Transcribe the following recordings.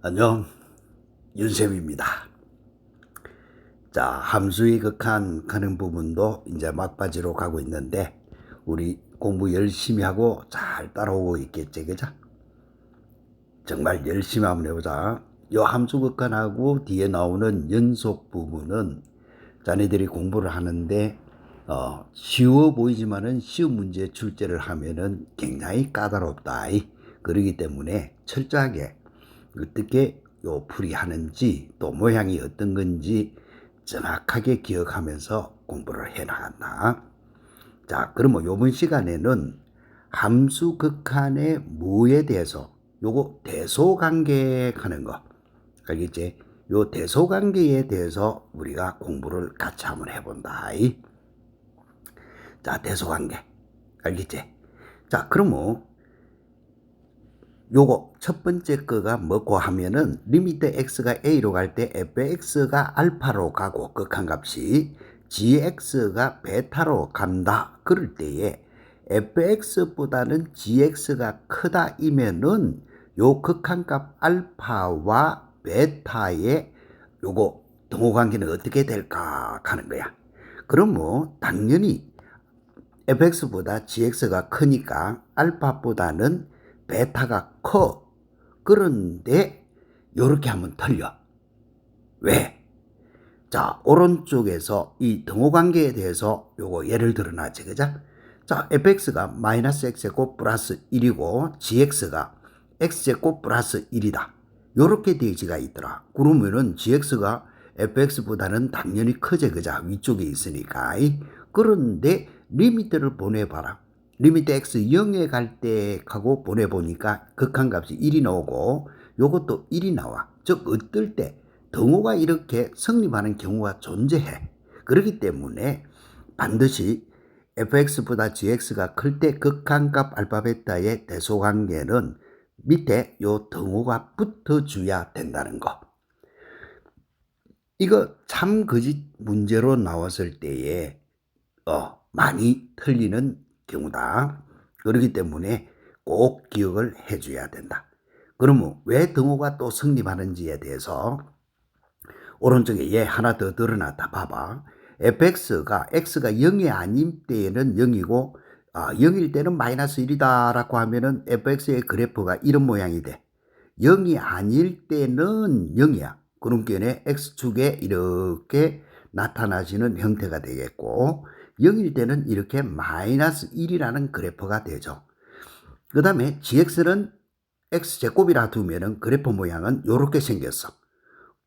안녕, 윤쌤입니다. 자, 함수의 극한하는 부분도 이제 막바지로 가고 있는데, 우리 공부 열심히 하고 잘 따라오고 있겠지, 그죠? 정말 열심히 한번 해보자. 요 함수 극한하고 뒤에 나오는 연속 부분은 자네들이 공부를 하는데, 쉬워 보이지만은 쉬운 문제 출제를 하면은 굉장히 까다롭다. 그러기 때문에 철저하게 어떻게 요 풀이 하는지 또 모양이 어떤 건지 정확하게 기억하면서 공부를 해 나간다. 자, 그러면 요번 시간에는 함수 극한의 무에 대해서 요거 대소관계 하는 거 알겠지? 요 대소관계에 대해서 우리가 공부를 같이 한번 해본다. 자, 대소관계 알겠지? 자, 그러면 요거 첫 번째 거가 뭐고 하면은 리미트 x가 a로 갈 때 fx가 알파로 가고 극한값이 gx가 베타로 간다. 그럴 때에 fx보다는 gx가 크다 이면은 요 극한값 알파와 베타의 요거 등호관계는 어떻게 될까 하는 거야. 그럼 뭐 당연히 fx보다 gx가 크니까 알파보다는 베타가 커. 그런데 요렇게 하면 틀려. 왜? 자, 오른쪽에서 이 등호관계에 대해서 요거 예를 들어놨지, 그죠? 자, fx가 마이너스 x제곱 플러스 1이고 gx가 x제곱 플러스 1이다. 요렇게 대지가 있더라. 그러면은 gx가 fx보다는 당연히 크지, 그죠? 위쪽에 있으니까. 그런데 리미트를 보내봐라. 리미트 x 0에 갈 때 하고 보내보니까 극한값이 1이 나오고 요것도 1이 나와. 즉 어떨 때 등호가 이렇게 성립하는 경우가 존재해. 그렇기 때문에 반드시 fx보다 gx가 클 때 극한값 알파 베타의 대소관계는 밑에 요 등호가 붙어줘야 된다는 거. 이거 참 거짓 문제로 나왔을 때에 많이 틀리는 경우다. 그렇기 때문에 꼭 기억을 해줘야 된다. 그러면 왜 등호가 또 성립하는지에 대해서 오른쪽에 얘 하나 더 드러났다. 봐봐. fx가 x가 0이 아닌 때에는 0이고 0일 때는 마이너스 1이다 라고 하면은 fx의 그래프가 이런 모양이 돼. 0이 아닐 때는 0이야. 그런 경우에 x축에 이렇게 나타나시는 형태가 되겠고 0일 때는 이렇게 마이너스 1이라는 그래프가 되죠. 그 다음에 gx는 x제곱이라 두면은 그래프 모양은 이렇게 생겼어.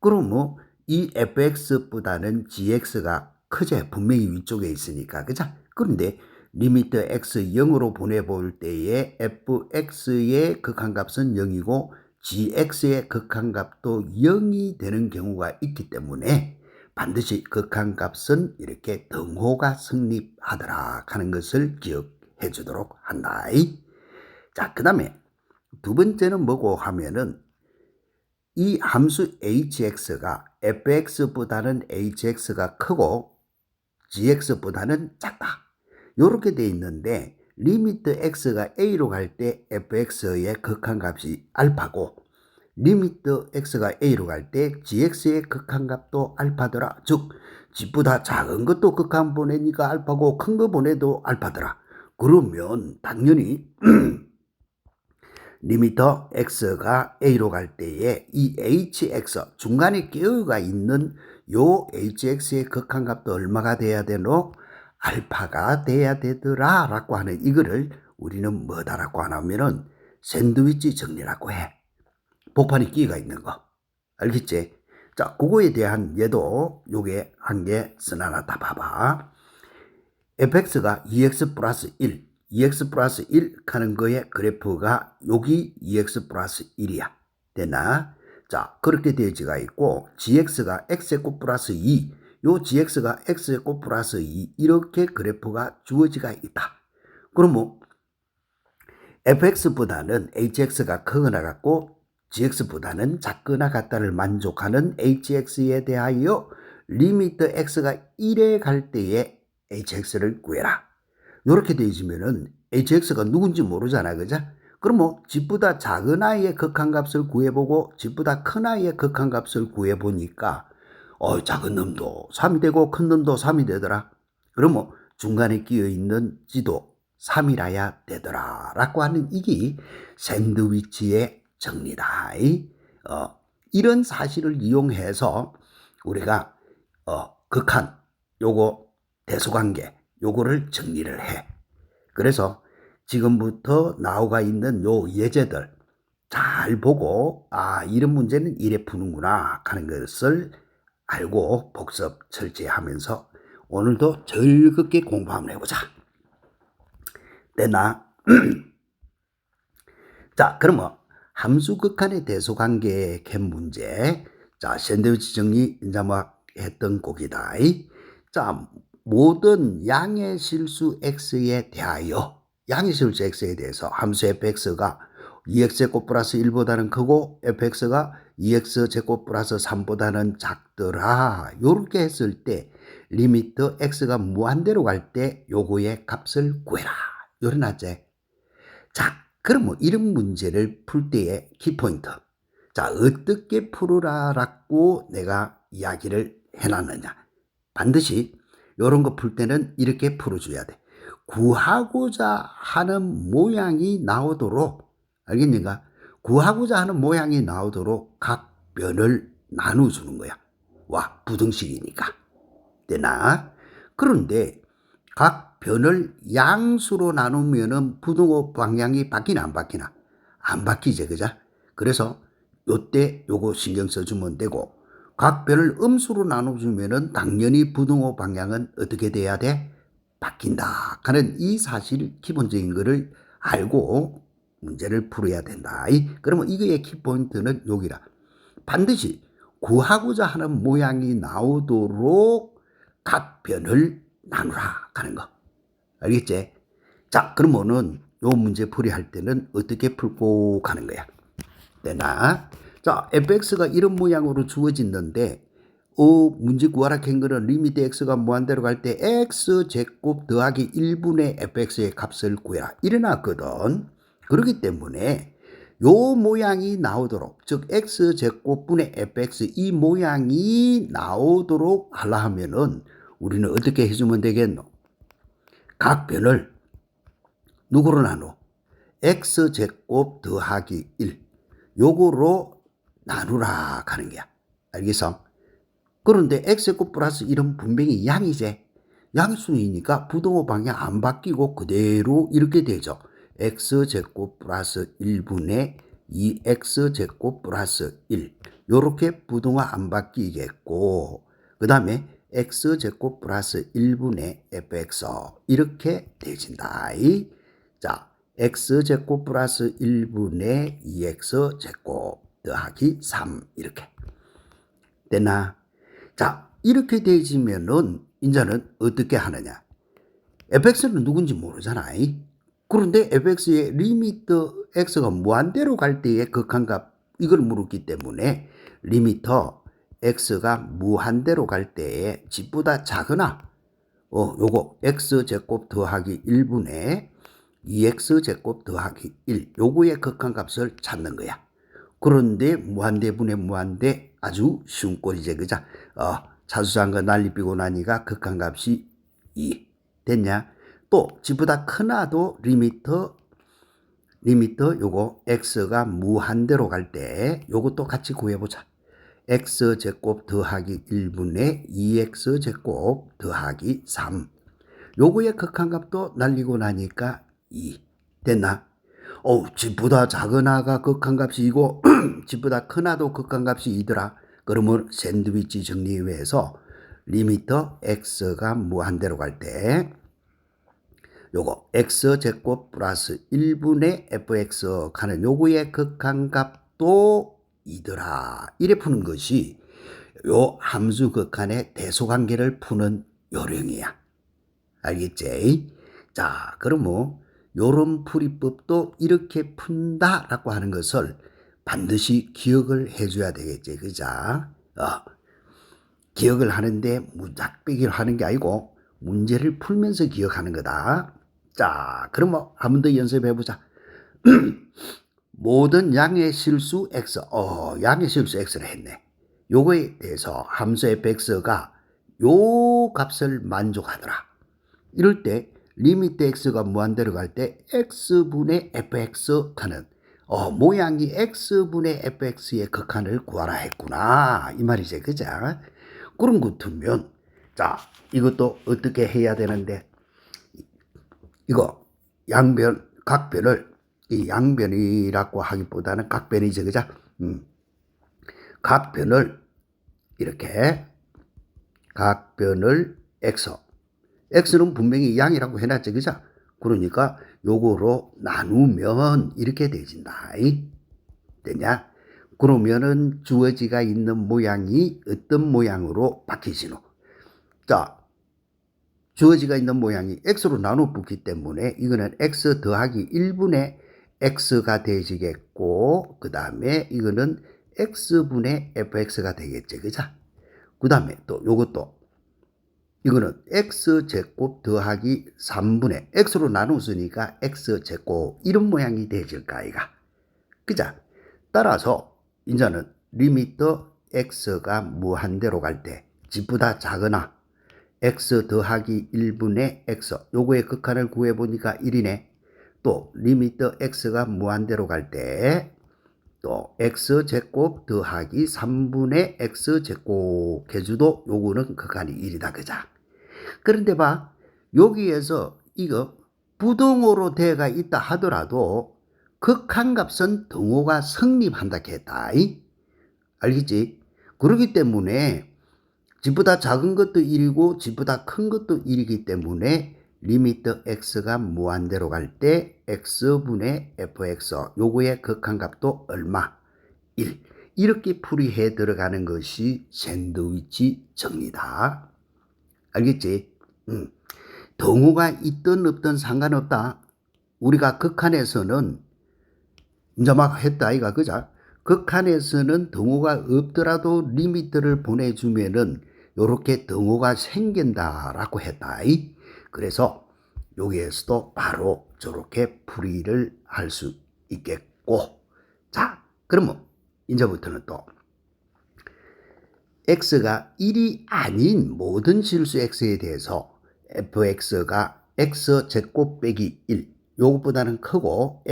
그럼 뭐 이 fx보다는 gx가 크지. 분명히 위쪽에 있으니까. 그죠? 그런데 리미트 x 0으로 보내볼 때에 fx의 극한값은 0이고 gx의 극한값도 0이 되는 경우가 있기 때문에 반드시 극한값은 이렇게 등호가 성립하더라 하는 것을 기억해 주도록 한다. 자, 그 다음에 두 번째는 뭐고 하면은 이 함수 hx가 fx보다는 hx가 크고 gx보다는 작다. 이렇게 돼 있는데 리미트 x가 a로 갈 때 fx의 극한값이 알파고 리미트 x가 a로 갈 때 gx의 극한값도 알파더라. 즉 집보다 작은 것도 극한 보내니까 알파고 큰 거 보내도 알파더라. 그러면 당연히 리미터 x가 a로 갈 때에 이 hx 중간에 끼어가 있는 요 hx의 극한값도 얼마가 돼야 되노? 알파가 돼야 되더라 라고 하는 이거를 우리는 뭐다라고 하냐면은 샌드위치 정리라고 해. 복판에 끼어가 있는 거. 알겠지? 자, 그거에 대한 예도 요게 한 개 써놔놨다. 봐봐. fx가 2x 플러스 1 2x 플러스 1 하는 거의 그래프가 여기 2x 플러스 1이야. 되나? 자, 그렇게 되지가 있고 gx가 x제곱 플러스 2 요 gx가 x제곱 플러스 2 이렇게 그래프가 주어지가 있다. 그러면 fx보다는 hx가 크거나 같고 gx보다는 작거나 같다를 만족하는 hx에 대하여 리미트 x가 1에 갈 때에 hx를 구해라. 이렇게 되어지면은 hx가 누군지 모르잖아. 그죠? 그럼 뭐 집보다 작은 아이의 극한값을 구해보고 집보다 큰 아이의 극한값을 구해보니까 작은 놈도 3이 되고 큰 놈도 3이 되더라. 그럼 뭐 중간에 끼어있는 지도 3이라야 되더라 라고 하는 이게 샌드위치의 정리다. 이런 사실을 이용해서 우리가 극한 요거 대소관계 요거를 정리를 해. 그래서 지금부터 나오가 있는 요 예제들 잘 보고 이런 문제는 이래 푸는구나 하는 것을 알고 복습 철저히 하면서 오늘도 즐겁게 공부 한번 해보자. 됐나? 자, 그러면 함수 극한의 대소관계 개 문제. 자, 샌드위치 정리 이제 막 했던 곡이다. 자, 모든 양의 실수 x에 대하여 양의 실수 x에 대해서 함수 fx가 2x제곱 플러스 1보다는 크고 fx가 2x제곱 플러스 3보다는 작더라. 요렇게 했을 때 리미트 x가 무한대로 갈 때 요거의 값을 구해라. 요래놨지. 자, 그럼 뭐 이런 문제를 풀 때의 키포인트. 자, 어떻게 풀으라라고 내가 이야기를 해놨느냐. 반드시 이런 거 풀 때는 이렇게 풀어줘야 돼. 구하고자 하는 모양이 나오도록, 알겠는가? 구하고자 하는 모양이 나오도록 각 변을 나눠주는 거야. 와, 부등식이니까. 되나? 그런데 각 변을 양수로 나누면은 부등호 방향이 바뀌나 안 바뀌나? 안 바뀌지, 그죠? 그래서 요때 요거 신경 써주면 되고, 각 변을 음수로 나눠주면은 당연히 부등호 방향은 어떻게 돼야 돼? 바뀐다 하는 이 사실 기본적인 거를 알고 문제를 풀어야 된다. 그러면 이거의 키포인트는 여기라. 반드시 구하고자 하는 모양이 나오도록 각 변을 나누라 하는 거. 알겠지? 자, 그러면은 요 문제 풀이할 때는 어떻게 풀고 가는 거야? 되나? 자, fx가 이런 모양으로 주어졌는데 문제 구하라 한 거는 리미트 x가 무한대로 갈 때 x제곱 더하기 1분의 fx의 값을 구해라. 이래놨거든. 그렇기 때문에 요 모양이 나오도록, 즉 x제곱분의 fx 이 모양이 나오도록 하려 하면은 우리는 어떻게 해주면 되겠노? 각 변을 누구로 나눠? x제곱 더하기 1 요거로 나누라 하는 거야. 알겠어? 그런데 x제곱 플러스 1은 분명히 양이지. 양수이니까 부등호 방향 안 바뀌고 그대로 이렇게 되죠. x제곱 플러스 1분의 2x제곱 플러스 1 요렇게 부등호 안 바뀌겠고, 그 다음에 x제곱 플러스 1분의 fx 이렇게 되진다. 자, x제곱 플러스 1분의 2x제곱 더하기 3 이렇게 됐나? 자, 이렇게 되지면은 이제는 어떻게 하느냐? fx는 누군지 모르잖아. 그런데 fx의 리미트 x가 무한대로 갈 때의 극한값 이걸 물었기 때문에 리미터 x가 무한대로 갈 때에 집보다 작으나 요거 x제곱 더하기 1분의 2x제곱 더하기 1 요거의 극한값을 찾는 거야. 그런데 무한대분의 무한대 아주 쉬운 꼴이지, 그죠? 차수장과 난리 삐고 나니까 극한값이 2 됐냐? 또 집보다 크나도 리미터 요거 x가 무한대로 갈 때 요것도 같이 구해보자. x제곱 더하기 1분의 2x제곱 더하기 3 요거의 극한값도 날리고 나니까 2 됐나? 집보다 작은 아가 극한값이 이고 집보다 큰 아도 극한값이 이더라. 그러면 샌드위치 정리에 의해서 리미터 x가 무한대로 갈 때 요거 x제곱 플러스 1분의 fx 하는 요거의 극한값도 이더라. 이래 푸는 것이 요 함수 극한의 대소관계를 푸는 요령이야. 알겠지? 자, 그럼 뭐 요런 풀이법도 이렇게 푼다라고 하는 것을 반드시 기억을 해줘야 되겠지, 그자? 기억을 하는데 무작비기를 하는 게 아니고 문제를 풀면서 기억하는 거다. 자, 그럼 뭐 한 번 더 연습해 보자. 모든 양의 실수 x, 양의 실수 x를 했네. 요거에 대해서 함수 fx가 요 값을 만족하더라. 이럴 때 리미트 x가 무한대로 갈 때 x분의 fx 하는 모양이 x분의 fx의 극한을 구하라 했구나. 이 말이지. 그죠? 그런 것 같으면 자, 이것도 어떻게 해야 되는데 이거 각변을 이 양변이라고 하기보다는 각변이지. 그죠? 각변을 이렇게 각변을 x는 분명히 양이라고 해놨지. 그죠? 그러니까 요거로 나누면 이렇게 되진다. 되냐? 그러면은 주어지가 있는 모양이 어떤 모양으로 바뀌지노? 자, 주어지가 있는 모양이 x로 나눠 붙기 때문에 이거는 x 더하기 1분의 x가 되지겠고, 그 다음에 이거는 x분의 fx가 되겠지. 그죠? 그 다음에 또 요것도 이거는 x제곱 더하기 3분의 x로 나누었으니까 x제곱 이런 모양이 되질까 이가. 그자? 따라서 이제는 리미트 x가 무한대로 갈 때 집보다 작으나 x 더하기 1분의 x 요거의 극한을 구해보니까 1이네. 또 리미트 x가 무한대로 갈 때 또 x제곱 더하기 3분의 x제곱 해주도 요거는 극한이 1이다. 그자? 그런데 봐, 여기에서 이거 부등호로 대가 있다 하더라도 극한값은 등호가 성립한다 했다. 알겠지? 그렇기 때문에 집보다 작은 것도 1이고 집보다 큰 것도 1이기 때문에 리미트 x가 무한대로 갈 때 x분의 fx 요거의 극한값도 얼마? 1. 이렇게 풀이해 들어가는 것이 샌드위치 정리다. 알겠지? 등호가 있든 없든 상관없다. 우리가 극한에서는 이제 막 했다 이가. 그자? 극한에서는 등호가 없더라도 리미트를 보내주면은 요렇게 등호가 생긴다라고 했다. 그래서 여기에서도 바로 저렇게 풀이를 할 수 있겠고. 자, 그러면 이제부터는 또 x가 1이 아닌 모든 실수 x에 대해서 fx가 x제곱 빼기 1 요것보다는 크고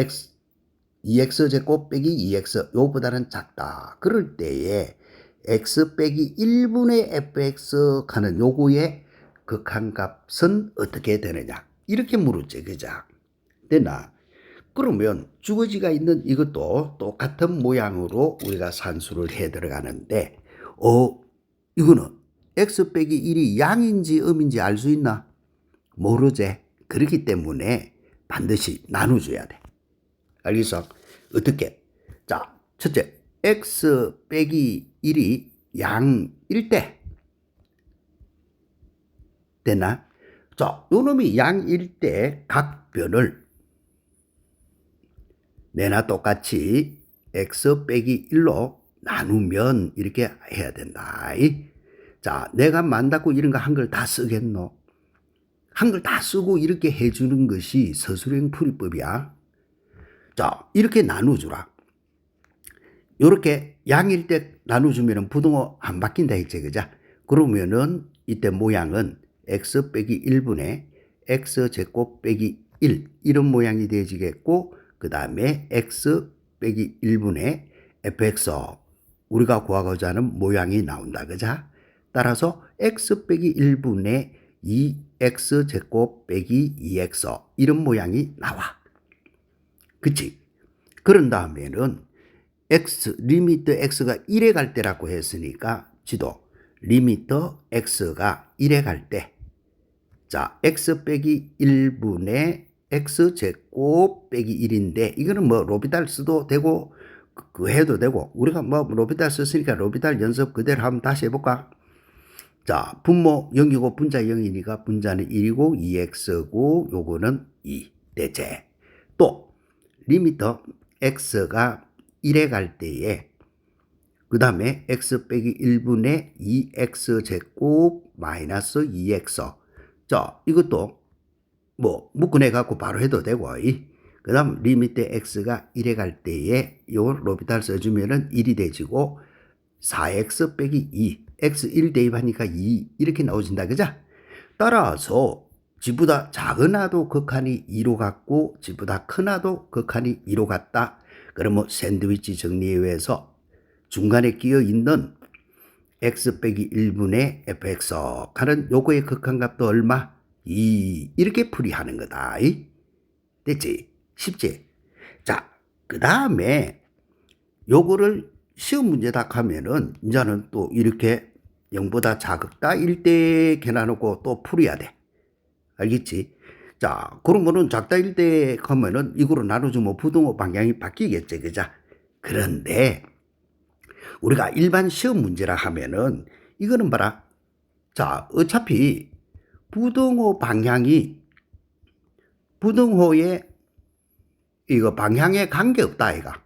2x제곱 빼기 2x 요것보다는 작다. 그럴 때에 x 빼기 1분의 fx 하는 요거의 극한값은 어떻게 되느냐 이렇게 물었지. 그죠? 되나? 그러면 주어지가 있는 이것도 똑같은 모양으로 우리가 산수를 해 들어가는데 이거는 x 빼기 1이 양인지 음인지 알 수 있나? 모르지. 그렇기 때문에 반드시 나눠줘야 돼. 알겠어? 어떻게? 자, 첫째, x 빼기 1이 양일 때 되나? 자, 요 놈이 양일 때 각변을 내나 똑같이 x 빼기 1로 나누면 이렇게 해야 된다. 자, 내가 만다고 이런 거 한글 다 쓰겠노? 한글 다 쓰고 이렇게 해주는 것이 서술형 풀이법이야. 자, 이렇게 나눠주라. 요렇게 양일 때 나눠주면 부등호 안 바뀐다 했지. 그자? 그러면은 이때 모양은 x 빼기 1분의 x제곱 빼기 1 이런 모양이 되어지겠고, 그 다음에 x 빼기 1분의 fx 우리가 구하고자 하는 모양이 나온다. 그자? 따라서 x 빼기 1분의 2x제곱 빼기 2x 이런 모양이 나와. 그치? 그런 다음에는 리미트 x가 1에 갈 때라고 했으니까 지도 리미트 x가 1에 갈 때 자, x 빼기 1분의 x제곱 빼기 1인데 이거는 뭐 로피탈 써도 되고 그 해도 되고 우리가 뭐 로피탈 썼으니까 로피탈 연습 그대로 한번 다시 해볼까? 자, 분모 0이고 분자 0이니까 분자는 1이고 2x고 요거는 2 대체. 또 리미터 x가 1에 갈 때에 그 다음에 x 빼기 1분의 2x제곱 마이너스 2x 자, 이것도 뭐 묶어내 갖고 바로 해도 되고 그 다음 리미트 x가 1에 갈 때에 요걸 로피탈 써주면은 1이 돼지고 4x 빼기 2 x 1 대입하니까 2 이렇게 나오진다 그죠? 따라서 지보다 작은 하도 극한이 2로 갔고 지보다 큰 하도 극한이 2로 갔다. 그러면 샌드위치 정리에 의해서 중간에 끼어 있는 x 빼기 1분의 fx 하는 요거의 극한값도 얼마? 2 이렇게 풀이하는 거다. 됐지? 쉽지? 자, 그 다음에 요거를 시험 문제다 하면은 이제는 또 이렇게 0보다 작다 1대 개나놓고 또 풀어야 돼. 알겠지? 자, 그러면은 작다 1대 하면은 이거로 나눠주면 부등호 방향이 바뀌겠지, 그죠? 그런데 우리가 일반 시험 문제라 하면은 이거는 봐라. 자, 어차피 부등호 방향이 부등호에 이거 방향에 관계없다, 아이가.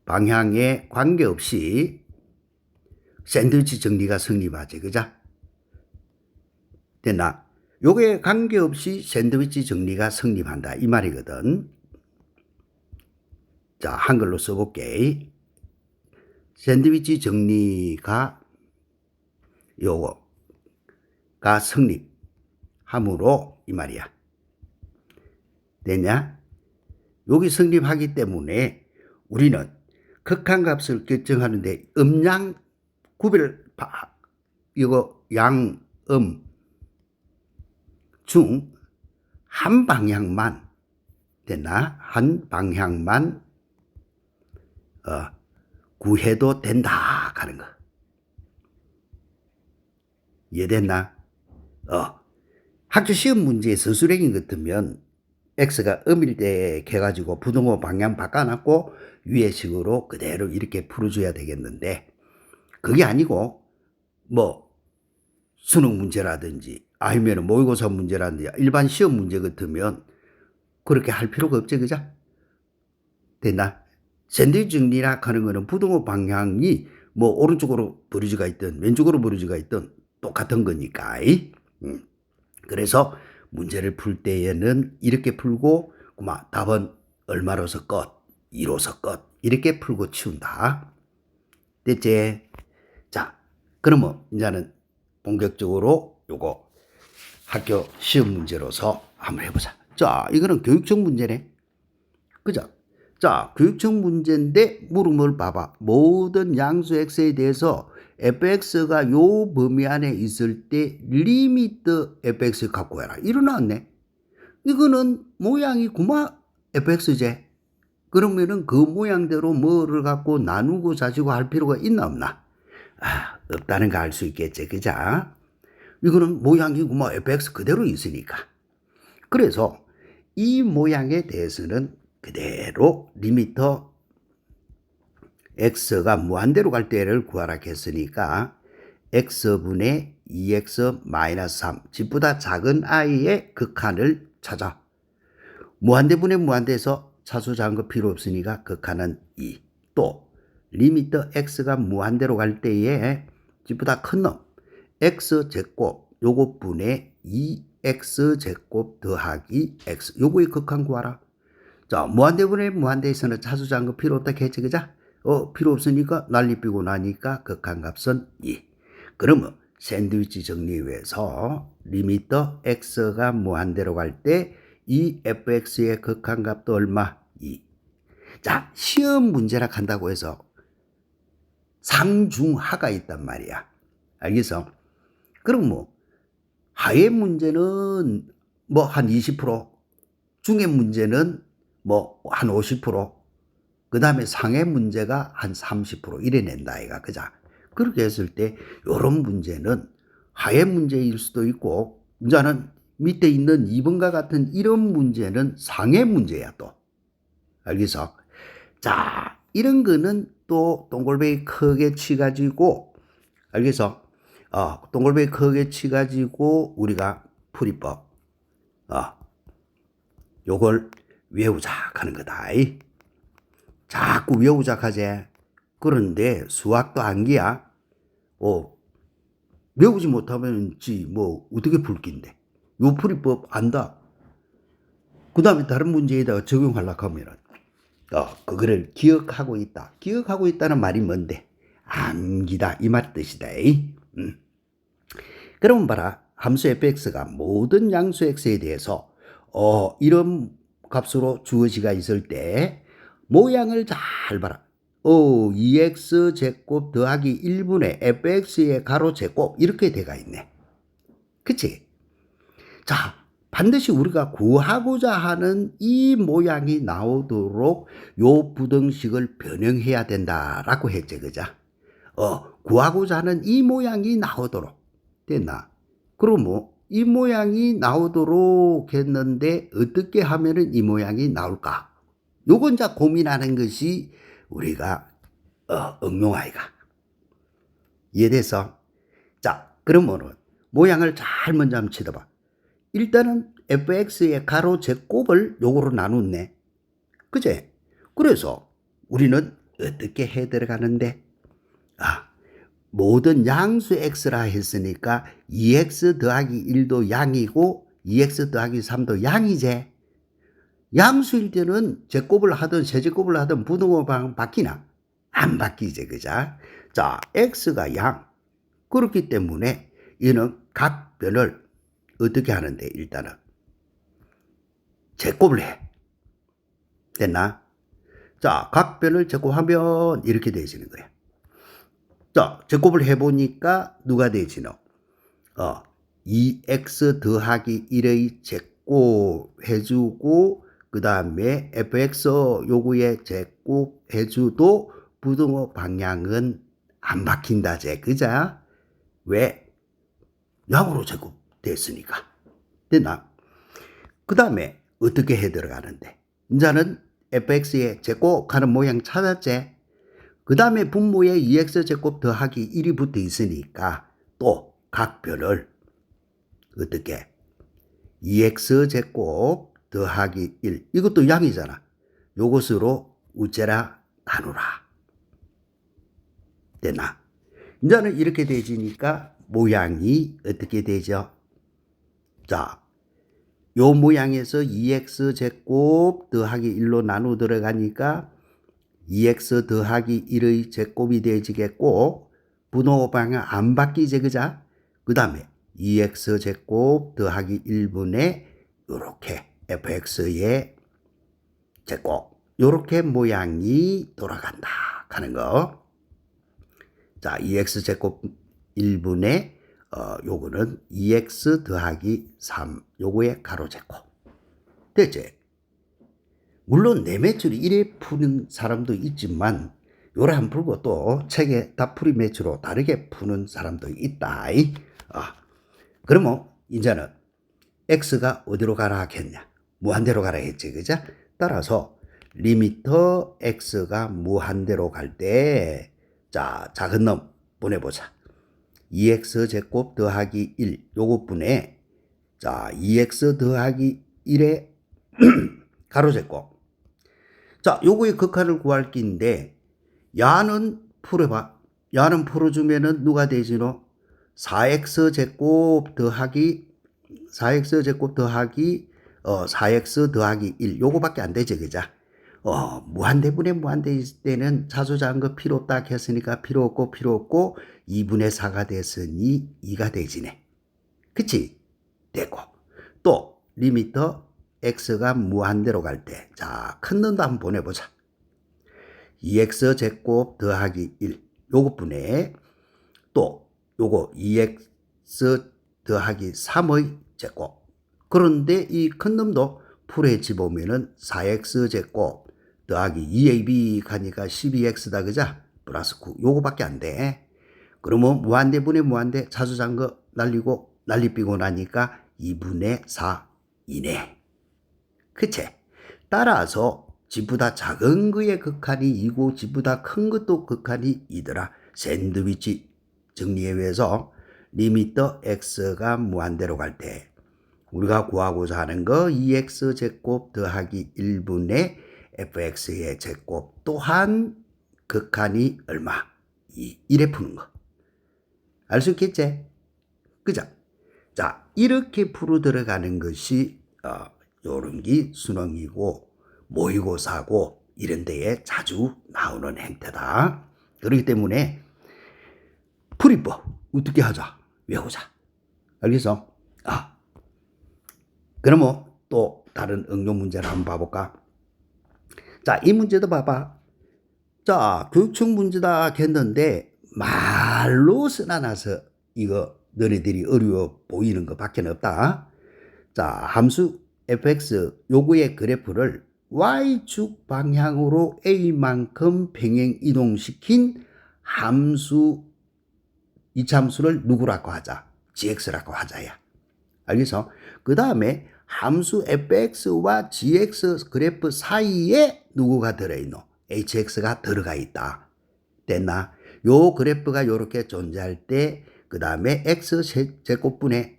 방향에 관계없이 샌드위치 정리가 성립하지, 그죠? 됐나? 요게 관계없이 샌드위치 정리가 성립한다 이 말이거든. 자, 한글로 써볼게. 샌드위치 정리가 요거가 성립함으로 이 말이야. 됐냐? 여기 성립하기 때문에 우리는 극한값을 결정하는데 음양 구별 이거 양음 중 한 방향만 됐나? 한 방향만 구해도 된다 하는 거. 이해됐나? 학교 시험 문제에 서술형인 같으면 x가 음일 때 해가지고 부등호 방향 바꿔놨고 위의 식으로 그대로 이렇게 풀어줘야 되겠는데 그게 아니고 뭐 수능 문제라든지 아니면 모의고사 문제라든지 일반 시험 문제 같으면 그렇게 할 필요가 없지, 그죠? 됐나? 샌드위치 정리라 하는 거는 부등호 방향이 뭐 오른쪽으로 버리지가 있든 왼쪽으로 버리지가 있든 똑같은 거니까. 그래서 문제를 풀 때에는 이렇게 풀고 답은 얼마로서 끝, 2로서 끝 이렇게 풀고 치운다. 됐지? 자, 그러면 이제는 본격적으로 요거 학교 시험 문제로서 한번 해보자. 자, 이거는 교육청 문제네. 그죠? 자, 교육청 문제인데 물음을 봐봐. 모든 양수 x에 대해서 fx가 요 범위 안에 있을 때 리미트 fx 갖고 해라. 이러나왔네. 이거는 모양이 구마 fx제. 그러면은 그 모양대로 뭐를 갖고 나누고 자시고 할 필요가 있나 없나? 없다는 거 알 수 있겠지, 그죠? 이거는 모양이 구마 fx 그대로 있으니까. 그래서 이 모양에 대해서는 그대로 리미터 x가 무한대로 갈 때를 구하라 했으니까 x분의 2x-3 집보다 작은 i의 극한을 찾아. 무한대분의 무한대에서 차수 작은 거 필요 없으니까 극한은 2. 또 리미터 x가 무한대로 갈 때에 집보다 큰 놈 x제곱 요것 분의 2x제곱 더하기 x 요거의 극한 구하라. 자, 무한대분의 무한대에서는 차수 작은 거 필요 없다 했지, 그죠? 필요 없으니까 난리삐고 나니까 극한값은 2. 그러면 샌드위치 정리에 의해서 리미터 x가 무한대로 갈 때 이 fx의 극한값도 얼마? 2. 자, 시험 문제라 한다고 해서 상중하가 있단 말이야. 알겠어? 그럼 뭐 하의 문제는 뭐 한 20%, 중의 문제는 뭐 한 50%, 그 다음에 상의 문제가 한 30% 이래 낸다 아이가, 그죠? 그렇게 했을 때 요런 문제는 하의 문제일 수도 있고 이제는 밑에 있는 2번과 같은 이런 문제는 상의 문제야 또. 알겠어? 자, 이런 거는 또 동글뱅이 크게 치가지고 알겠어? 동글뱅이 크게 치가지고 우리가 풀이법 요걸 외우자 하는 거다. 자꾸 외우자 하지. 그런데 수학도 암기야. 외우지 못하면 뭐 어떻게 풀 긴데. 요 풀이법 안다. 그 다음에 다른 문제에다가 적용하려고 하면은, 그거를 기억하고 있다. 기억하고 있다는 말이 뭔데? 암기다. 이 말 뜻이다. 그러면 봐라. 함수 fx가 모든 양수 x에 대해서, 이런 값으로 주어지가 있을 때, 모양을 잘 봐라. 2x 제곱 더하기 1분의 fx의 가로 제곱. 이렇게 돼가 있네. 그치? 자, 반드시 우리가 구하고자 하는 이 모양이 나오도록 요 부등식을 변형해야 된다라고 했지, 그죠? 구하고자 하는 이 모양이 나오도록 됐나? 그럼 이 모양이 나오도록 했는데 어떻게 하면은 이 모양이 나올까? 요건 이제 고민하는 것이 우리가 응용아이가. 이해돼서? 자, 그러면은 모양을 잘 먼저 한번 쳐다봐. 일단은 fx의 가로 제곱을 요거로 나눴네. 그제? 그래서 우리는 어떻게 해 들어가는데? 모든 양수 x라 했으니까 2x 더하기 1도 양이고 2x 더하기 3도 양이제. 양수일 때는 제곱을 하든 세제곱을 하든 부등호 방향 바뀌나? 안 바뀌지, 그자? 자, x가 양. 그렇기 때문에 이는 각 변을 어떻게 하는데, 일단은 제곱을 해. 됐나? 자, 각 변을 제곱하면 이렇게 되어지는 거야. 자, 제곱을 해보니까 누가 되지노? 2x 더하기 1의 제곱 해주고 그 다음에 fx 요구의 제곱 해주도 부등호 방향은 안 바뀐다제. 그자? 왜? 양으로 제곱됐으니까. 됐나? 그 다음에 어떻게 해 들어가는데? 이제는 fx의 제곱하는 모양 찾았지? 그 다음에 분모에 2x 제곱 더하기 1이 붙어 있으니까 또 각 변을 어떻게? 2x 제곱 더하기 1. 이것도 양이잖아. 요것으로 우째라 나누라. 됐나? 이제는 이렇게 되지니까 모양이 어떻게 되죠? 자, 요 모양에서 2x 제곱 더하기 1로 나누 들어가니까 2x 더하기 1의 제곱이 되어지겠고 분호 방향 안 바뀌지, 그자? 그 다음에 2x 제곱 더하기 1분의 요렇게 fx의 제곱 요렇게 모양이 돌아간다 하는 거. 자, 2x 제곱 1분의 요거는 2x 더하기 3 요거의 가로 제곱. 됐지? 물론 내매출이 이래 푸는 사람도 있지만 요래 안 풀고 또 책에 답풀이 매출로 다르게 푸는 사람도 있다. 그러면 이제는 x가 어디로 가라 하겠냐? 무한대로 가라 했지, 그죠? 따라서 리미터 x가 무한대로 갈 때, 자, 작은 놈 보내보자. 2x 제곱 더하기 1 요것분에 자 2x 더하기 1의 가로 제곱. 자, 요거의 극한을 구할 끼인데 야는 풀어봐. 야는 풀어주면은 누가 되지노? 4x 제곱 더하기 4x 더하기 1 요거밖에 안 되지, 그죠? 무한대분의 무한대일 때는 자수자한 거 필요 없다 했으니까 필요 없고 2분의 4가 됐으니 2가 되지네. 그치? 되고 또 리미터 x가 무한대로 갈 때, 자, 큰 놈도 한번 보내보자. 2x 제곱 더하기 1 요것분에 또 요거 2x 더하기 3의 제곱. 그런데 이 큰 놈도 풀에 집어보면은 4x 제곱 더하기 2ab 가니까 12x다, 그자? 플러스 9 요거밖에 안 돼. 그러면 무한대분의 무한대 자수장거 난리삐고 나니까 2분의 4 이내. 그치? 따라서 지보다 작은 거의 극한이 2고 지보다 큰 것도 극한이 2더라. 샌드위치 정리에 의해서 리미터 x가 무한대로 갈 때 우리가 구하고자 하는 거 2x 제곱 더하기 1분의 fx의 제곱 또한 극한이 얼마? 1에 푸는 거. 알 수 있겠지? 그죠? 자, 이렇게 풀어 들어가는 것이 요런 게 수능이고 모의고사고 이런 데에 자주 나오는 행태다. 그렇기 때문에 풀이법 어떻게 하자? 외우자. 알겠어? 그러면 또 다른 응용 문제를 한번 봐볼까? 자, 이 문제도 봐봐. 자, 교육청 문제다 했는데 말로 써놔서 이거 너네들이 어려워 보이는 것 밖에 없다. 자, 함수 fx 요거의 그래프를 y축 방향으로 a만큼 평행 이동시킨 함수 이차함수를 누구라고 하자? gx라고 하자야. 알겠어? 그 다음에 함수 fx와 gx 그래프 사이에 누구가 들어있노? hx가 들어가 있다. 됐나? 요 그래프가 요렇게 존재할 때 그 다음에 x 제곱분의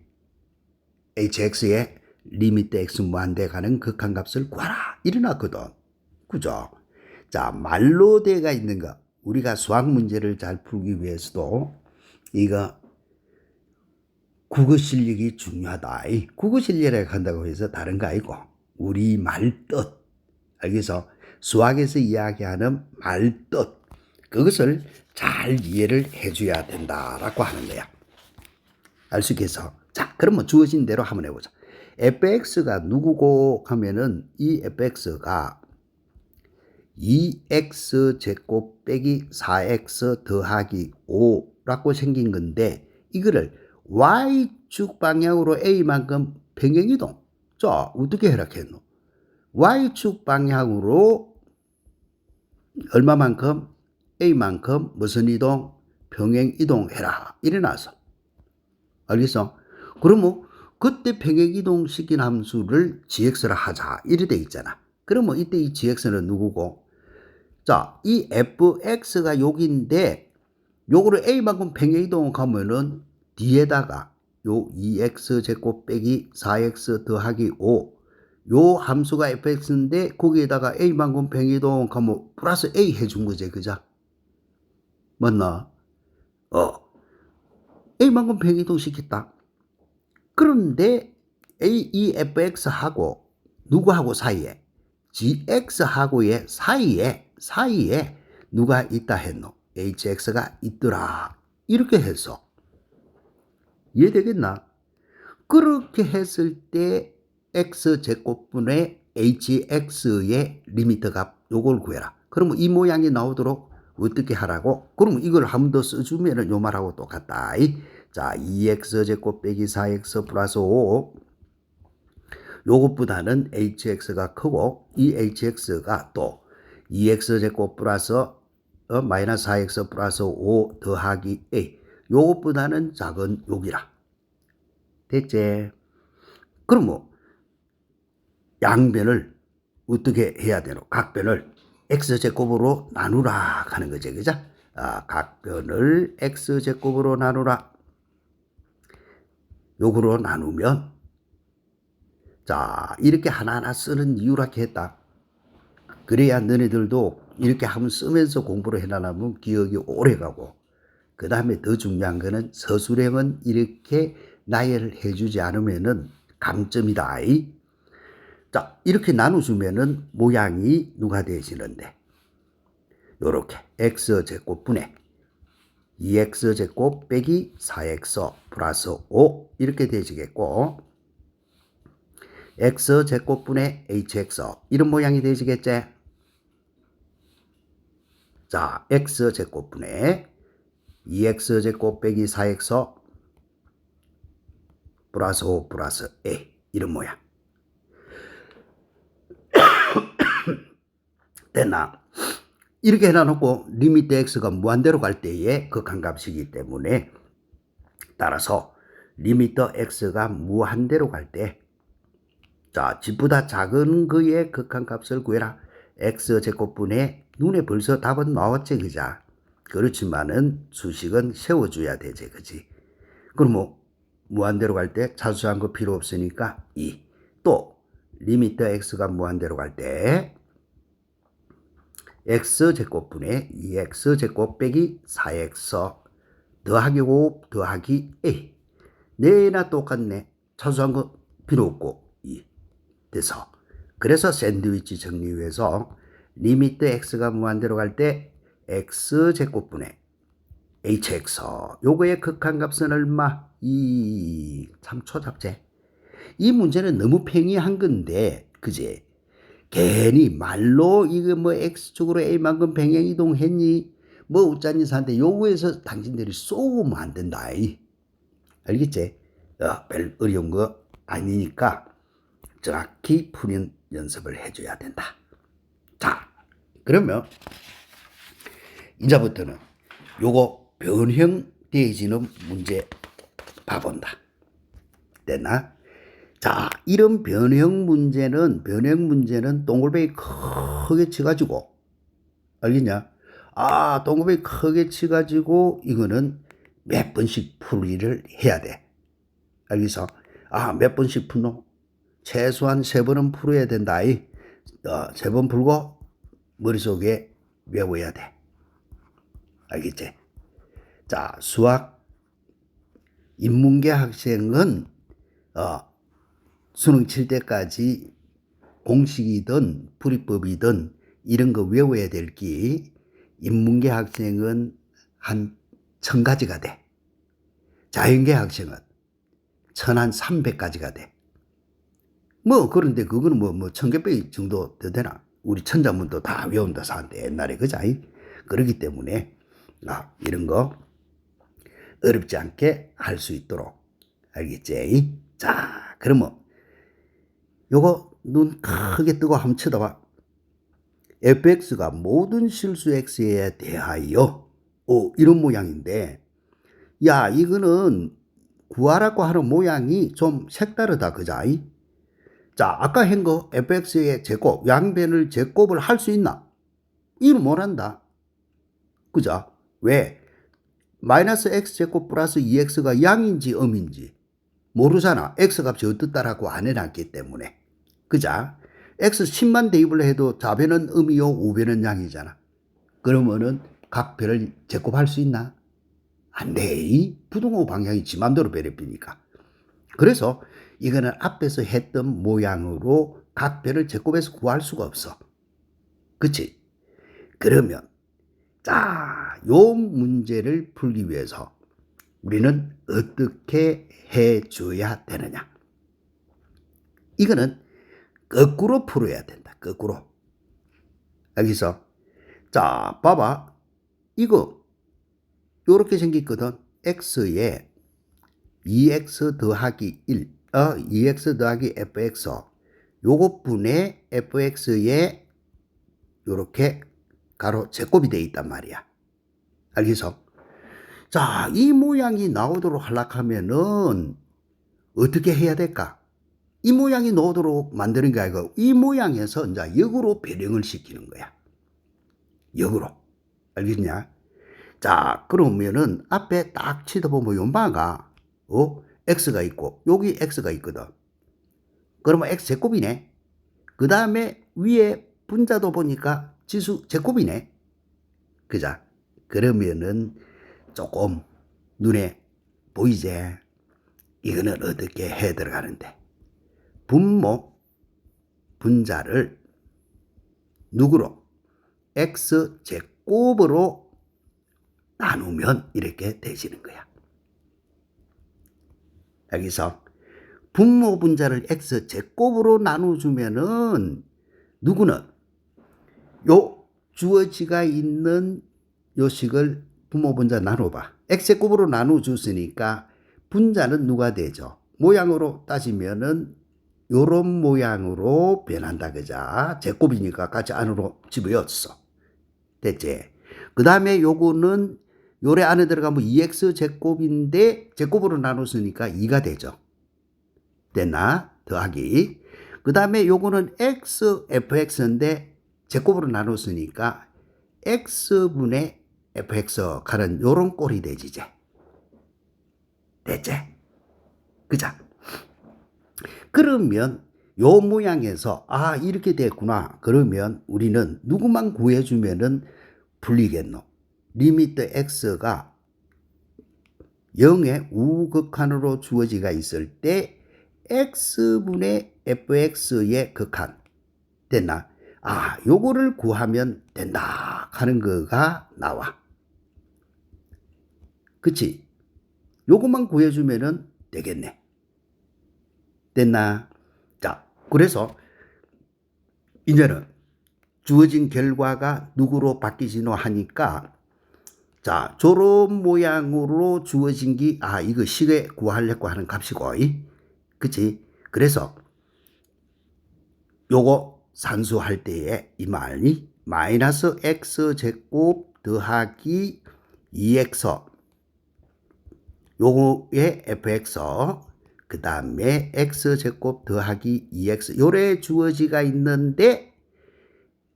hx의 리미트 x 무한대 가는 극한값을 구하라. 이래놨거든. 그죠? 자, 말로 되어 있는 거. 우리가 수학 문제를 잘 풀기 위해서도 이거 국어 실력이 중요하다. 국어 실력이라고 한다고 해서 다른 거 아니고 우리 말뜻. 알겠어? 수학에서 이야기하는 말뜻. 그것을 잘 이해를 해줘야 된다라고 하는 거야. 알 수 있겠어? 자, 그러면 주어진 대로 한번 해보자. fx가 누구고 하면은 이 fx가 2x 제곱 빼기 4x 더하기 5라고 생긴 건데 이거를 y축 방향으로 a만큼 평행이동. 자, 어떻게 해석했노? y축 방향으로 얼마만큼? a만큼 무슨 이동? 평행 이동해라. 이래놨어. 알겠어? 그러면 그때 평행 이동시킨 함수를 gx라 하자. 이래 돼 있잖아. 그러면 이때 이 gx는 누구고? 자, 이 fx가 여기인데 요거를 a만큼 평행 이동하면은 뒤에다가 요 2x 제곱 빼기 4x 더하기 5 요 함수가 fx인데 거기에다가 a만큼 평행 이동하면 플러스 a 해준 거지. 그죠? 맞나? a만큼 평행 이동시켰다. 그런데 이 fx하고 누구하고 사이에? gx하고의 사이에 누가 있다 했노? hx가 있더라. 이렇게 해서 이해되겠나? 그렇게 했을 때 x제곱분의 hx의 리미트 값 요걸 구해라. 그러면 이 모양이 나오도록 어떻게 하라고? 그러면 이걸 한 번 더 써주면 요 말하고 똑같다. 자, 2x제곱 빼기 4x 플러스 5 요것보다는 hx가 크고 이 hx가 또 2x제곱 플러스 마이너스 4x 플러스 5 더하기 a 요것보다는 작은 요기라. 됐지? 그럼 뭐 양변을 어떻게 해야 되노? 각변을 x제곱으로 나누라 하는 거지. 그죠? 각변을 x제곱으로 나누라. 요거로 나누면 자, 이렇게 하나하나 쓰는 이유라 했다. 그래야 너네들도 이렇게 한번 쓰면서 공부를 해나가면 기억이 오래 가고 그 다음에 더 중요한 거는 서술형은 이렇게 나열을 해주지 않으면은 감점이다. 자, 이렇게 나눠주면은 모양이 누가 되시는데 요렇게 x제곱분의 2x제곱 빼기 4x 플러스 5 이렇게 되시겠고 x제곱분의 hx 이런 모양이 되시겠지? 자, x제곱분의 2x제곱 빼기 4x 플러스 5 플러스 a 이런 모양 됐나? 이렇게 해놔놓고 리미트 x가 무한대로 갈 때의 극한값이기 때문에 따라서 리미트 x가 무한대로 갈 때 자, 집보다 작은 거의 극한값을 구해라. x제곱분의 눈에 벌써 답은 나왔지. 그자? 그렇지만은 수식은 세워줘야 되지. 그지? 그럼 뭐 무한대로 갈 때 차수한 거 필요 없으니까 2. 또 리미트 x가 무한대로 갈 때 x제곱분의 2x제곱 빼기 4x 더하기 5 더하기 a. 네나 똑같네. 차수한 거 필요 없고 2. 돼서 그래서 샌드위치 정리에서 리미트 x가 무한대로 갈 때 x제곱분의 hx 요거의 극한값은 얼마? 참 초잡제. 이 문제는 너무 팽이한 건데 그지? 괜히 말로 이거 뭐 x축으로 a만큼 평행 이동했니? 뭐 어쩌니 사는데 요거에서 당신들이 쏘면 안 된다. 알겠지? 별 어려운 거 아니니까 정확히 푸는 연습을 해줘야 된다. 자, 그러면 이제부터는 요거 변형되어지는 문제 봐본다. 됐나? 자, 이런 변형 문제는 동글뱅이 크게 쳐가지고 알겠냐? 동글뱅이 크게 쳐가지고 이거는 몇 번씩 풀이를 해야 돼. 알겠어? 몇 번씩 푸노? 최소한 3번은 풀어야 된다. 3번 풀고 머릿속에 외워야 돼. 알겠지? 자, 수학 인문계 학생은 수능 칠 때까지 공식이든 풀이법이든 이런 거 외워야 될 게 인문계 학생은 한 1000가지가 돼. 자연계 학생은 1300가지가 돼. 뭐 그런데 그거는 뭐 1000개 빼기 정도 더 되나? 우리 천자문도 다 외운다 사는데 옛날에 그자. 그렇기 때문에 이런 거 어렵지 않게 할 수 있도록 알겠지? 자, 그러면 요거 눈 크게 뜨고 한번 쳐다봐. fx가 모든 실수 x에 대하여 이런 모양인데 야 이거는 구하라고 하는 모양이 좀 색다르다 그자. 자, 아까 한 거 fx의 제곱 양변을 제곱을 할 수 있나? 이는 못한다. 그자? 왜? 마이너스 x제곱 플러스 2x가 양인지 음인지 모르잖아. x값이 어떻다라고 안 해놨기 때문에. 그자? x 10만 대입을 해도 좌변은 음이요 우변은 양이잖아. 그러면은 각 변을 제곱할 수 있나? 안 돼. 부등호 방향이 지 맘대로 변해버리니까. 그래서 이거는 앞에서 했던 모양으로 각 변을 제곱해서 구할 수가 없어. 그치? 그러면 자, 요 문제를 풀기 위해서 우리는 어떻게 해줘야 되느냐? 이거는 거꾸로 풀어야 된다. 거꾸로. 여기서 자, 봐봐. 이거 요렇게 생겼거든. x에 2x 더하기 1, 2x 더하기 fx 요것분의 fx에 요렇게 가로 제곱이 되어 있단 말이야. 알겠어? 자, 이 모양이 나오도록 하려면은 어떻게 해야 될까? 이 모양이 나오도록 만드는 게 아니고 이 모양에서 이제 역으로 변형을 시키는 거야. 역으로. 알겠냐? 자, 그러면은 앞에 딱 쳐다보면 요마가 x가 있고 여기 x가 있거든. 그러면 x 제곱이네. 그 다음에 위에 분자도 보니까 지수 제곱이네. 그자? 그러면은 조금 눈에 보이지? 이거는 어떻게 해 들어가는데 분모 분자를 누구로? x제곱으로 나누면 이렇게 되시는 거야. 여기서 분모 분자를 x제곱으로 나눠주면은 누구는 요 주어지가 있는 요식을 분모 분자 나눠봐. x제곱으로 나눠줬으니까 분자는 누가 되죠? 모양으로 따지면은 요런 모양으로 변한다 그자. 제곱이니까 같이 안으로 집어넣었어. 됐지? 그 다음에 요거는 요래 안에 들어가면 2x 제곱인데 제곱으로 나눴으니까 2가 되죠. 됐나? 더하기. 그 다음에 요거는 x fx인데 제곱으로 나눴으니까 x분의 fx 가는 요런 꼴이 되지제. 됐지? 그자? 그러면 요 모양에서 이렇게 됐구나. 그러면 우리는 누구만 구해주면은 풀리겠노? 리미트 x가 0의 우극한으로 주어지가 있을 때 x분의 fx의 극한 됐나? 요거를 구하면 된다 하는 거가 나와. 그치? 요것만 구해주면은 되겠네. 됐나? 자, 그래서 이제는 주어진 결과가 누구로 바뀌지노 하니까 자, 저런 모양으로 주어진 게 이거 식에 구하려고 하는 값이고 그치? 그래서 요거 산수할 때에 이 말이 마이너스 x제곱 더하기 2x 요거의 fx 그 다음에 x제곱 더하기 2x 요래 주어지가 있는데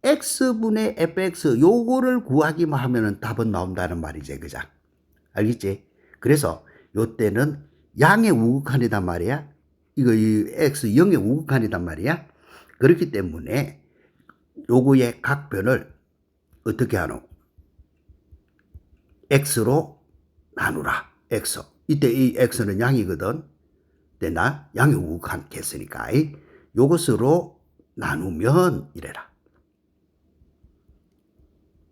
x분의 fx 요거를 구하기만 하면은 답은 나온다는 말이지 그죠? 알겠지? 그래서 요때는 양의 우극한이단 말이야. 이거 이 x 0의 우극한이단 말이야. 그렇기 때문에 요거의 각변을 어떻게 하노? x로 나누라. x. 이때 이 x는 양이거든. 됐나? 양의 우극한 겠으니까 요것으로 나누면 이래라.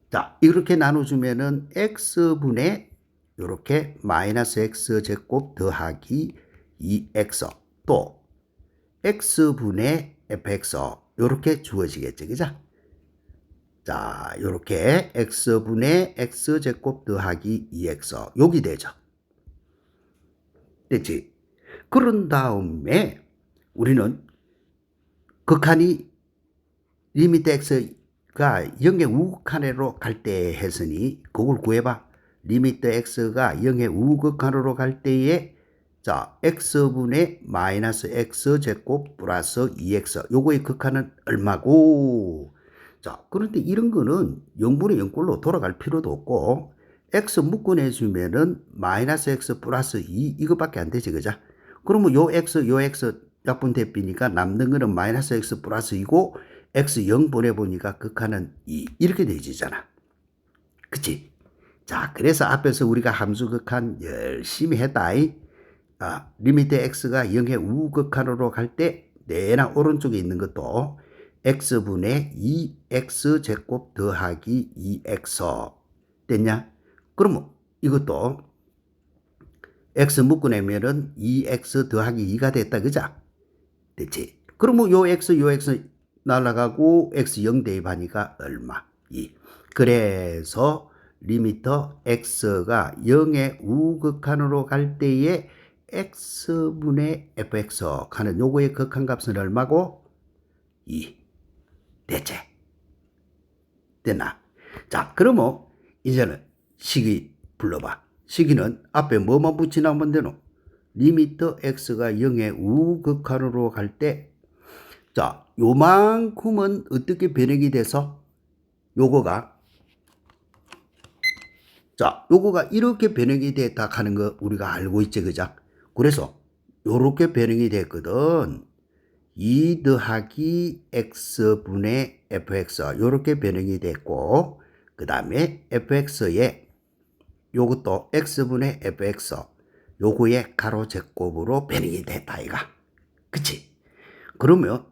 자, 이렇게 나눠주면은 x분의 요렇게 마이너스 x제곱 더하기 2x 또 x분의 fx 요렇게 주어지겠지 그죠? 자, 요렇게 x분의 x제곱 더하기 2x 여기 되죠. 됐지? 그런 다음에 우리는 극한이 리미트 x가 0의 우극한으로 갈 때 했으니 그걸 구해봐. 리미트 x가 0의 우극한으로 갈 때에 자 x분의 마이너스 x제곱 플러스 2x 요거의 극한은 얼마고? 자 그런데 이런 거는 0분의 0꼴로 돌아갈 필요도 없고 x 묶어내주면은 마이너스 x 플러스 2 이것밖에 안 되지 그죠? 그러면 요 x 약분 대비니까 남는 거는 마이너스 x 플러스 2고 x 0 보내보니까 극한은 2 이렇게 되지잖아. 그치? 자 그래서 앞에서 우리가 함수 극한 열심히 했다. 리미트 x가 0의 우극한으로 갈 때 내나 오른쪽에 있는 것도 x분의 2x제곱 더하기 2x 됐냐? 그러면 이것도 x 묶어내면은 2x 더하기 2가 됐다 그자? 됐지? 그러면 요 x 날아가고 x 0 대입하니까 얼마? 2. 그래서 리미터 x가 0의 우극한으로 갈 때에 x분의 fx 하는 요거의 극한값은 얼마고? 2. 됐지? 됐나? 자, 그러면 이제는 식이 불러봐. 식이는 앞에 뭐만 붙이나면 되노? 리미터 x가 0의 우극한으로 갈 때 자, 요만큼은 어떻게 변형이 돼서 요거가 이렇게 변형이 됐다 하는 거 우리가 알고 있지 그죠? 그래서 요렇게 변형이 됐거든. 2 더하기 x분의 fx 요렇게 변형이 됐고 그 다음에 fx에 요것도 x분의 fx 요거의 가로 제곱으로 변형이 됐다 이가. 그치? 그러면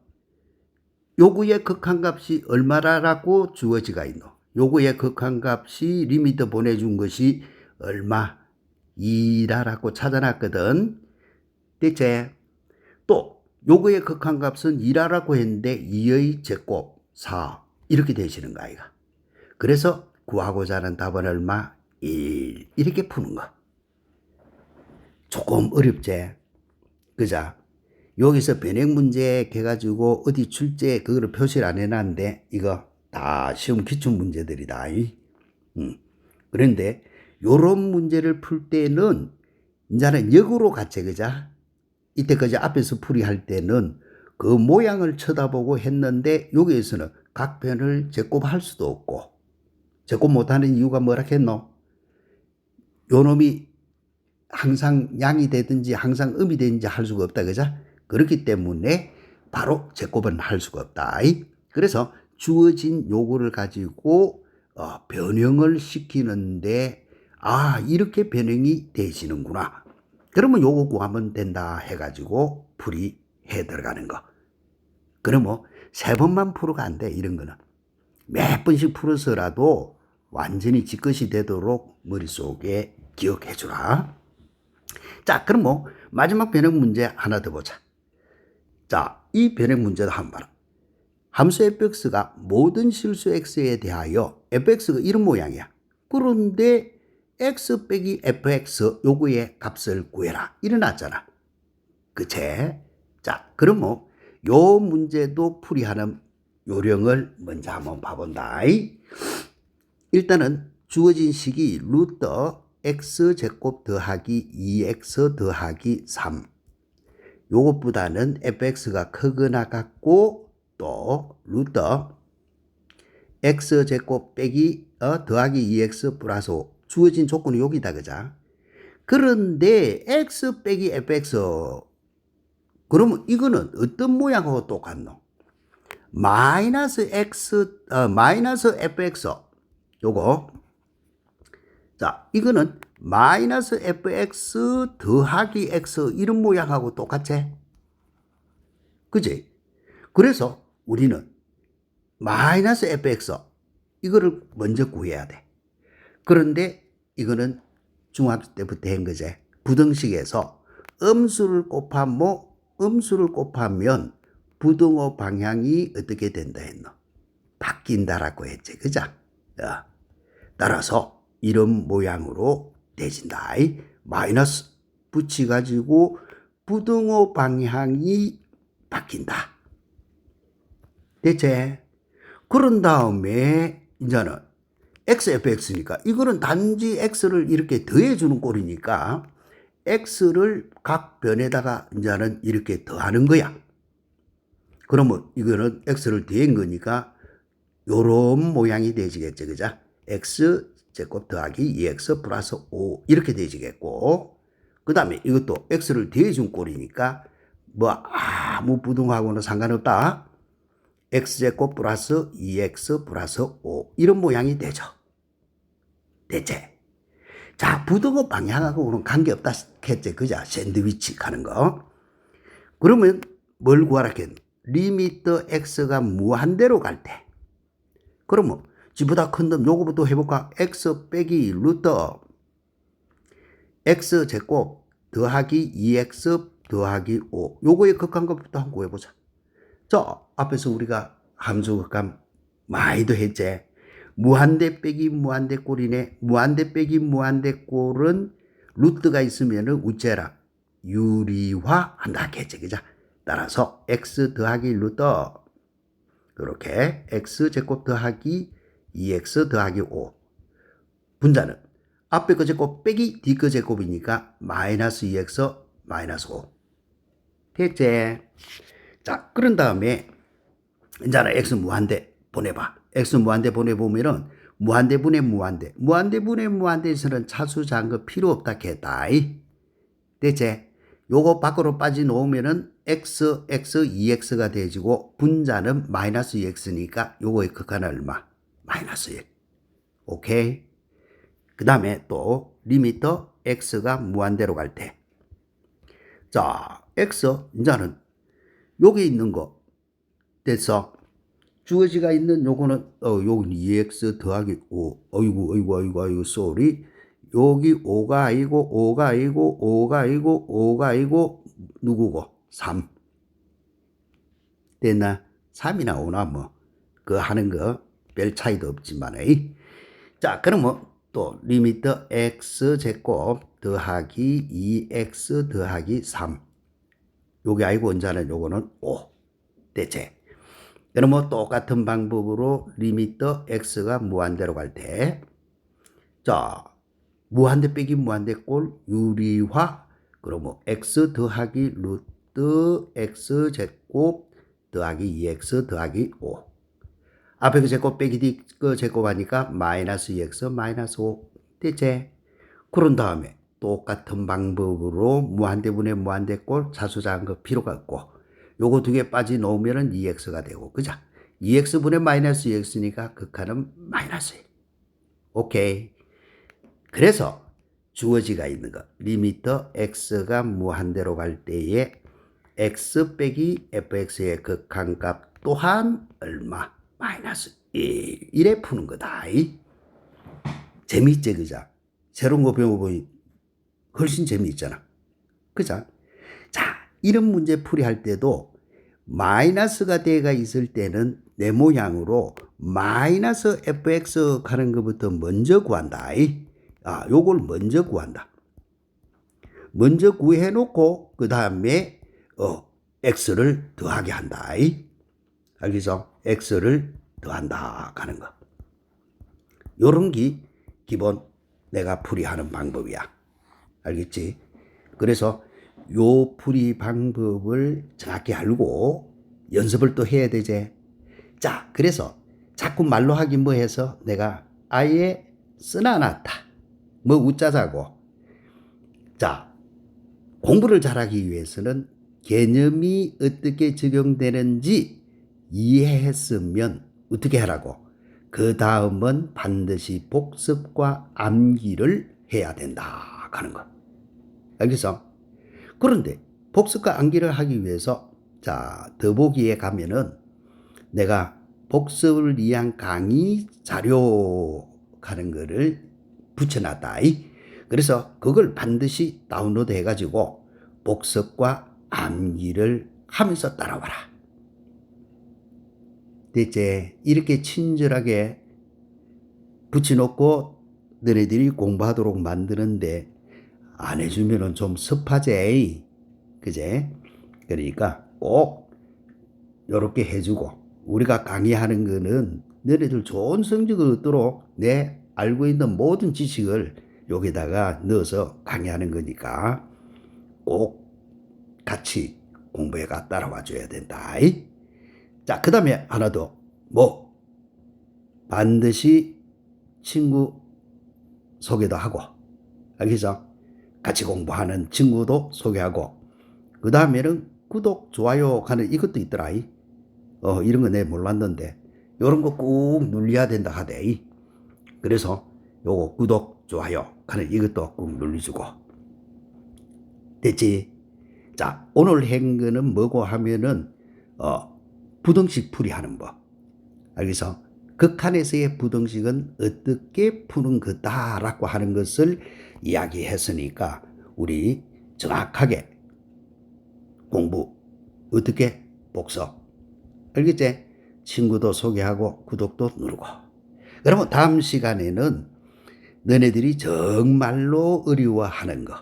요거의 극한값이 얼마라고 주어지가 있노? 요거의 극한값이 리미터 보내준 것이 얼마? 2라고 찾아놨거든. 됐지? 또 요거의 극한값은 2라고 했는데 2의 제곱 4 이렇게 되시는 거 아이가. 그래서 구하고자 하는 답은 얼마? 1 이렇게 푸는 거. 조금 어렵지? 그자? 여기서 변형 문제 해가지고 어디 출제에 그거를 표시를 안 해놨는데 이거 다 시험 기출 문제들이다. 그런데 요런 문제를 풀 때는 이제는 역으로 같이 그자? 이때까지 앞에서 풀이할 때는 그 모양을 쳐다보고 했는데 여기에서는 각 변을 제곱할 수도 없고 제곱 못하는 이유가 뭐라 했노? 요 놈이 항상 양이 되든지 항상 음이 되든지 할 수가 없다 그자? 그렇기 때문에 바로 제곱은 할 수가 없다. 그래서 주어진 요거를 가지고 변형을 시키는데 이렇게 변형이 되시는구나. 그러면 요거 구하면 된다 해가지고 풀이해 들어가는 거. 그러면 3번만 풀어가 안 돼. 이런 거는. 몇 번씩 풀어서라도 완전히 지것이 되도록 머릿속에 기억해 주라. 자, 그럼 뭐 마지막 변형 문제 하나 더 보자. 자, 이 변형 문제도 한번 봐라. 함수 fx가 모든 실수 x에 대하여 fx가 이런 모양이야. 그런데 x 빼기 fx 요거의 값을 구해라. 이래놨잖아. 그치? 자, 그럼 뭐 요 문제도 풀이하는 요령을 먼저 한번 봐본다. 일단은 주어진 식이 루트 x제곱 더하기 2x 더하기 3. 요것보다는 fx가 크거나 같고 또 루트 x제곱 빼기 더하기 2x 플러스 5. 주어진 조건이 여기다 그자. 그런데 x 빼기 fx 그러면 이거는 어떤 모양하고 똑같노? 마이너스 fx 요거. 자, 이거는 마이너스 fx 더하기 x 이런 모양하고 똑같지? 그지? 그래서 우리는 마이너스 fx 이거를 먼저 구해야 돼. 그런데 이거는 중학교 때부터 한 거지. 부등식에서 음수를 곱하면 부등호 방향이 어떻게 된다 했노? 바뀐다라고 했지. 그죠? 따라서 이런 모양으로 되진다. 마이너스 붙여가지고 부등호 방향이 바뀐다. 됐지? 그런 다음에 이제는 xfx니까 이거는 단지 x를 이렇게 더해주는 꼴이니까 x를 각 변에다가 이제는 이렇게 더하는 거야. 그러면 이거는 x를 더한 거니까 요런 모양이 되지겠죠. 그죠? x제곱 더하기 2x 플러스 5 이렇게 되지겠고 그 다음에 이것도 x를 더해준 꼴이니까 뭐 아무 부등하고는 상관없다. x제곱 플러스 2x 플러스 5 이런 모양이 되죠. 됐지? 자, 부등호 방향하고는 관계없다 했지. 그죠? 샌드위치 가는 거. 그러면 뭘 구하라 했노? 리미트 x가 무한대로 갈 때. 그러면 지보다 큰 놈 요거부터 해볼까? x 빼기 루트 x제곱 더하기 2x 더하기 5 요거의 극한 것부터 한번 구해보자. 자, 앞에서 우리가 함수 극한 많이도 했지. 무한대 빼기 무한대 꼴이네. 무한대 빼기 무한대 꼴은 루트가 있으면은 우째라 유리화 한다 했지. 그죠? 따라서 x 더하기 루트 이렇게 x제곱 더하기 2x 더하기 5 분자는 앞에 거 제곱 빼기 뒤 거 제곱이니까 마이너스 2x 마이너스 5 됐지? 자, 그런 다음에 이제는 x 무한대 보내봐. x 무한대 보내보면은 무한대분의 무한대 무한대분의 무한대에서는 차수 잔거 필요 없다 했다. 됐지? 요거 밖으로 빠져놓으면은 x, 2x가 되지고 분자는 마이너스 2x니까 요거의 극한은 얼마? 마이너스 1. 오케이? 그 다음에 또 리미트 x가 무한대로 갈 때. 자, x 이제는 여기 있는 거 됐어. 주어지가 있는 요거는 요건 2x 더하기 5. 어이구 쏘리. 여기 5가 아니고 5가 아니고 누구고? 3. 됐나? 3이 나오나 뭐. 그 하는 거 별 차이도 없지만. 자, 그러면 또 리미트 x제곱 더하기 2x 더하기 3. 요게 아니고 언제는 요거는 5. 됐지? 그러면 똑같은 방법으로 리미트 x가 무한대로 갈 때. 자, 무한대 빼기 무한대 꼴 유리화. 그러면 x 더하기 루트 x제곱 더하기 2x 더하기 5. 앞에 그 제곱 빼기 뒤 그 제곱하니까 마이너스 2x 마이너스 5. 됐지? 그런 다음에 똑같은 방법으로 무한대분의 무한대꼴 차수 작은 거 필요가 없고 요거 두 개 빠져놓으면 2x가 되고 그죠? 2x분의 마이너스 2x니까 극한은 마이너스 1. 오케이. 그래서 주어지가 있는 거 리미트 x가 무한대로 갈 때에 x 빼기 fx의 극한값 또한 얼마? 마이너스 1. 이래 푸는 거다. 재미있지, 그자? 새로운 거 배워보니 훨씬 재미있잖아. 그자? 자, 이런 문제 풀이할 때도 마이너스가 돼가 있을 때는 내 모양으로 마이너스 fx 하는 것부터 먼저 구한다. 요걸 먼저 구한다. 먼저 구해놓고 그 다음에 x를 더하게 한다. 알겠어? x를 더한다 하는 거. 요런 게 기본 내가 풀이하는 방법이야. 알겠지? 그래서 요 풀이 방법을 정확히 알고 연습을 또 해야 되지. 자, 그래서 자꾸 말로 하기 뭐 해서 내가 아예 써놔놨다. 뭐 웃자자고. 자, 공부를 잘하기 위해서는 개념이 어떻게 적용되는지 이해했으면 어떻게 하라고? 그 다음은 반드시 복습과 암기를 해야 된다 하는 거. 알겠어? 그런데 복습과 암기를 하기 위해서 자, 더보기에 가면은 내가 복습을 위한 강의 자료 하는 거를 붙여놨다. 그래서 그걸 반드시 다운로드 해가지고 복습과 암기를 하면서 따라와라. 됐지? 이렇게 친절하게 붙여놓고 너네들이 공부하도록 만드는데 안 해주면은 좀 섭하지. 그제? 그러니까 꼭 요렇게 해주고 우리가 강의하는 거는 너네들 좋은 성적을 얻도록 내 알고 있는 모든 지식을 여기다가 넣어서 강의하는 거니까 꼭 같이 공부해가 따라와 줘야 된다. 자, 그 다음에 하나 더. 뭐 반드시 친구 소개도 하고 알겠어? 같이 공부하는 친구도 소개하고 그 다음에는 구독, 좋아요 하는 이것도 있더라. 이런 거 내 몰랐는데 이런 거 꾹 눌려야 된다 하대. 그래서 요거 구독, 좋아요 하는 이것도 꾹 눌러주고. 됐지? 자, 오늘 한 거는 뭐고 하면은 부등식 풀이하는 법. 알겠어? 극한에서의 부등식은 어떻게 푸는 거다라고 하는 것을 이야기했으니까 우리 정확하게 공부 어떻게 복습. 알겠지? 친구도 소개하고 구독도 누르고. 그러면 다음 시간에는 너네들이 정말로 어려워하는 거.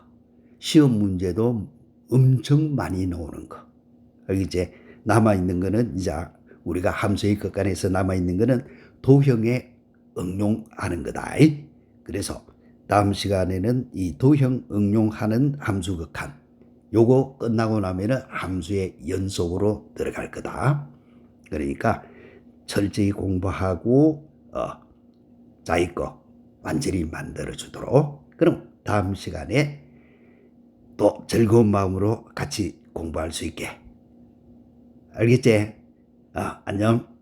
시험 문제도 엄청 많이 나오는 거. 알겠지? 남아있는 거는 이제 우리가 함수의 극한에서 남아있는 거는 도형에 응용하는 거다. 그래서 다음 시간에는 이 도형 응용하는 함수 극한 요거 끝나고 나면은 함수의 연속으로 들어갈 거다. 그러니까 철저히 공부하고 자기 거 완전히 만들어 주도록. 그럼 다음 시간에 또 즐거운 마음으로 같이 공부할 수 있게. 알겠지? 안녕.